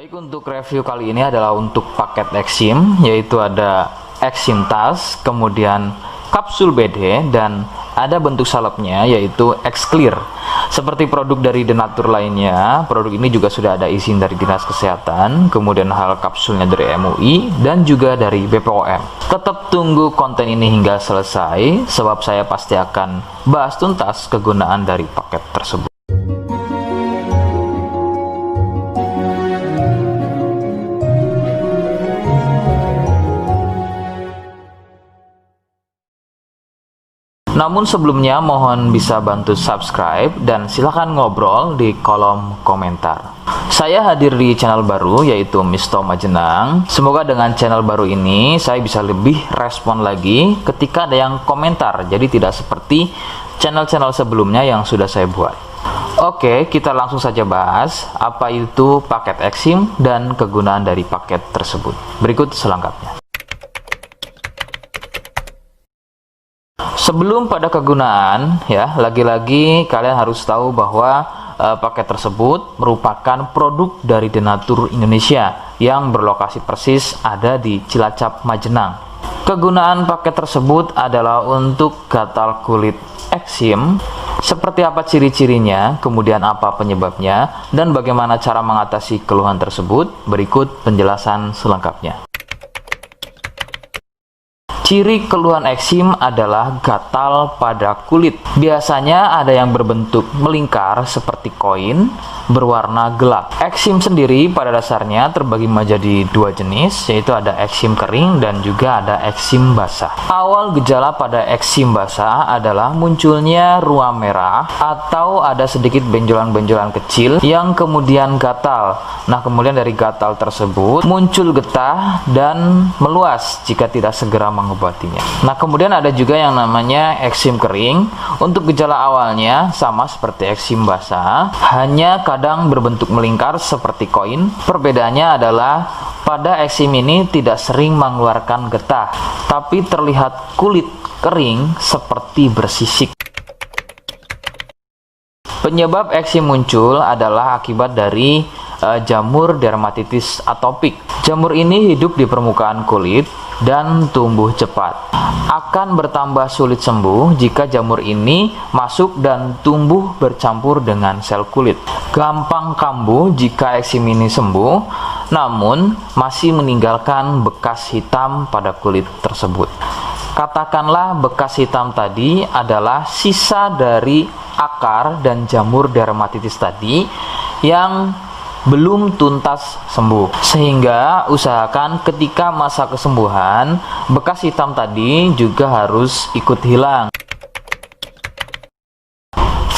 Baik, untuk review kali ini adalah untuk paket Exim, yaitu ada Exim Tas, kemudian kapsul BD, dan ada bentuk salepnya yaitu X-Clear. Seperti produk dari Denatur lainnya, produk ini juga sudah ada izin dari Dinas Kesehatan, kemudian hal kapsulnya dari MUI dan juga dari BPOM. Tetap tunggu konten ini hingga selesai, sebab saya pasti akan bahas tuntas kegunaan dari paket tersebut. Namun sebelumnya mohon bisa bantu subscribe dan silahkan ngobrol di kolom komentar. Saya hadir di channel baru yaitu Misto Majenang. Semoga dengan channel baru ini saya bisa lebih respon lagi ketika ada yang komentar. Jadi tidak seperti channel-channel sebelumnya yang sudah saya buat. Oke, kita langsung saja bahas apa itu paket Exim dan kegunaan dari paket tersebut. Berikut selengkapnya. Sebelum pada kegunaan, ya, lagi-lagi kalian harus tahu bahwa paket tersebut merupakan produk dari Denatur Indonesia yang berlokasi persis ada di Cilacap, Majenang. Kegunaan paket tersebut adalah untuk gatal kulit eksim. Seperti apa ciri-cirinya, kemudian apa penyebabnya, dan bagaimana cara mengatasi keluhan tersebut. Berikut penjelasan selengkapnya. Ciri keluhan eksim adalah gatal pada kulit. Biasanya ada yang berbentuk melingkar seperti koin, berwarna gelap. Eksim sendiri pada dasarnya terbagi menjadi dua jenis, yaitu ada eksim kering dan juga ada eksim basah. Awal gejala pada eksim basah adalah munculnya ruam merah atau ada sedikit benjolan-benjolan kecil yang kemudian gatal. Nah, kemudian dari gatal tersebut muncul getah dan meluas jika tidak segera mengobatinya. Nah, kemudian ada juga yang namanya eksim kering. Untuk gejala awalnya sama seperti eksim basah, hanya kadang berbentuk melingkar seperti koin. Perbedaannya adalah pada eksim ini tidak sering mengeluarkan getah, tapi terlihat kulit kering seperti bersisik. Penyebab eksim muncul adalah akibat dari jamur dermatitis atopik. Jamur ini hidup di permukaan kulit dan tumbuh cepat. Akan bertambah sulit sembuh jika jamur ini masuk dan tumbuh bercampur dengan sel kulit. Gampang kambuh jika eksim ini sembuh, namun masih meninggalkan bekas hitam pada kulit tersebut. Katakanlah bekas hitam tadi adalah sisa dari akar dan jamur dermatitis tadi yang belum tuntas sembuh, sehingga usahakan ketika masa kesembuhan bekas hitam tadi juga harus ikut hilang.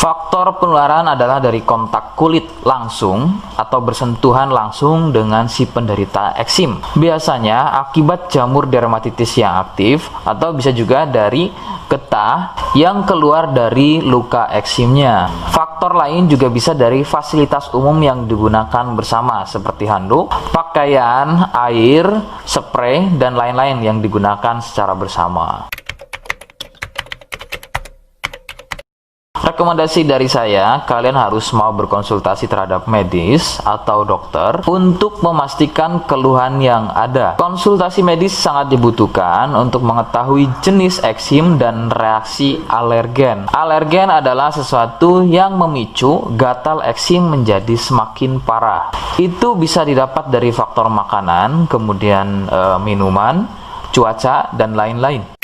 Faktor penularan adalah dari kontak kulit langsung atau bersentuhan langsung dengan si penderita eksim. Biasanya akibat jamur dermatitis yang aktif atau bisa juga dari getah yang keluar dari luka eksimnya. Faktor lain juga bisa dari fasilitas umum yang digunakan bersama seperti handuk, pakaian, air, spray, dan lain-lain yang digunakan secara bersama. Rekomendasi dari saya, kalian harus mau berkonsultasi terhadap medis atau dokter untuk memastikan keluhan yang ada. Konsultasi medis sangat dibutuhkan untuk mengetahui jenis eksim dan reaksi alergen. Alergen adalah sesuatu yang memicu gatal eksim menjadi semakin parah. Itu bisa didapat dari faktor makanan, kemudian minuman, cuaca, dan lain-lain.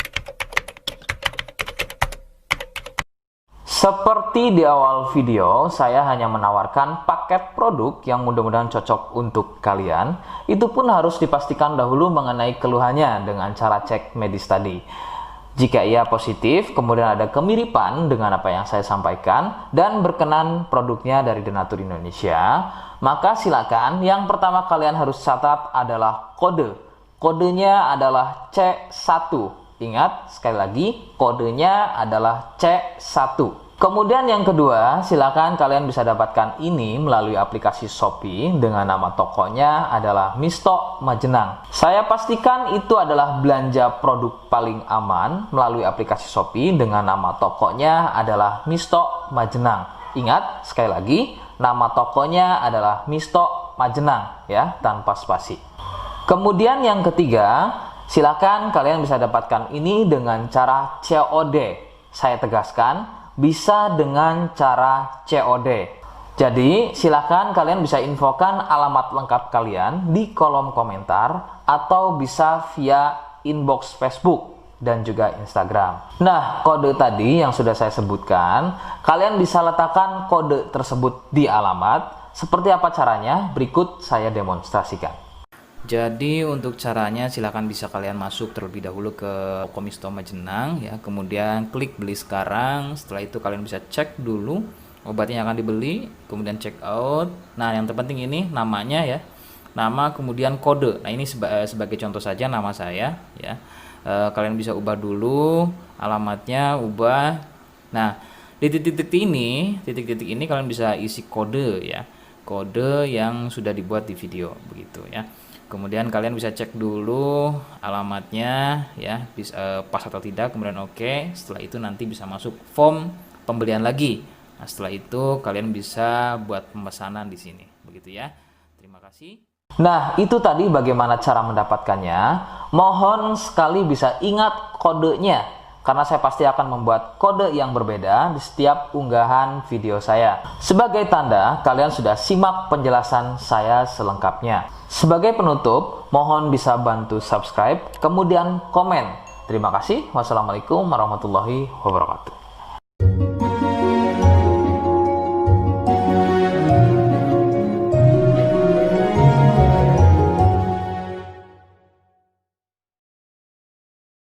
Seperti di awal video, saya hanya menawarkan paket produk yang mudah-mudahan cocok untuk kalian. Itu pun harus dipastikan dahulu mengenai keluhannya dengan cara cek medis tadi. Jika ia positif, kemudian ada kemiripan dengan apa yang saya sampaikan dan berkenan produknya dari Denatur Indonesia, maka silakan. Yang pertama kalian harus catat adalah kode. Kodenya adalah C1. Ingat, sekali lagi, kodenya adalah C1. Kemudian yang kedua, silakan kalian bisa dapatkan ini melalui aplikasi Shopee dengan nama tokonya adalah Misto Majenang. Saya pastikan itu adalah belanja produk paling aman melalui aplikasi Shopee dengan nama tokonya adalah Misto Majenang. Ingat, sekali lagi, nama tokonya adalah Misto Majenang ya, tanpa spasi. Kemudian yang ketiga, silakan kalian bisa dapatkan ini dengan cara COD. Saya tegaskan, bisa dengan cara COD. Jadi, silakan kalian bisa infokan alamat lengkap kalian di kolom komentar atau bisa via inbox Facebook dan juga Instagram. Nah, kode tadi yang sudah saya sebutkan, kalian bisa letakkan kode tersebut di alamat. Seperti apa caranya? Berikut saya demonstrasikan. Jadi untuk caranya silakan bisa kalian masuk terlebih dahulu ke Komisto Majenang ya, kemudian klik beli sekarang. Setelah itu kalian bisa cek dulu obatnya yang akan dibeli, kemudian check out. Nah, yang terpenting ini namanya ya. Nama kemudian kode. Nah, ini sebagai contoh saja nama saya ya. Kalian bisa ubah dulu alamatnya, ubah. Nah, di titik-titik ini kalian bisa isi kode ya. Kode yang sudah dibuat di video begitu ya. Kemudian kalian bisa cek dulu alamatnya ya, pas atau tidak, kemudian oke. Setelah itu nanti bisa masuk form pembelian lagi. Nah, setelah itu kalian bisa buat pemesanan di sini begitu ya. Terima kasih. Nah, itu tadi bagaimana cara mendapatkannya. Mohon sekali bisa ingat kodenya, karena saya pasti akan membuat kode yang berbeda di setiap unggahan video saya. Sebagai tanda, kalian sudah simak penjelasan saya selengkapnya. Sebagai penutup, mohon bisa bantu subscribe, kemudian komen. Terima kasih. Wassalamualaikum warahmatullahi wabarakatuh.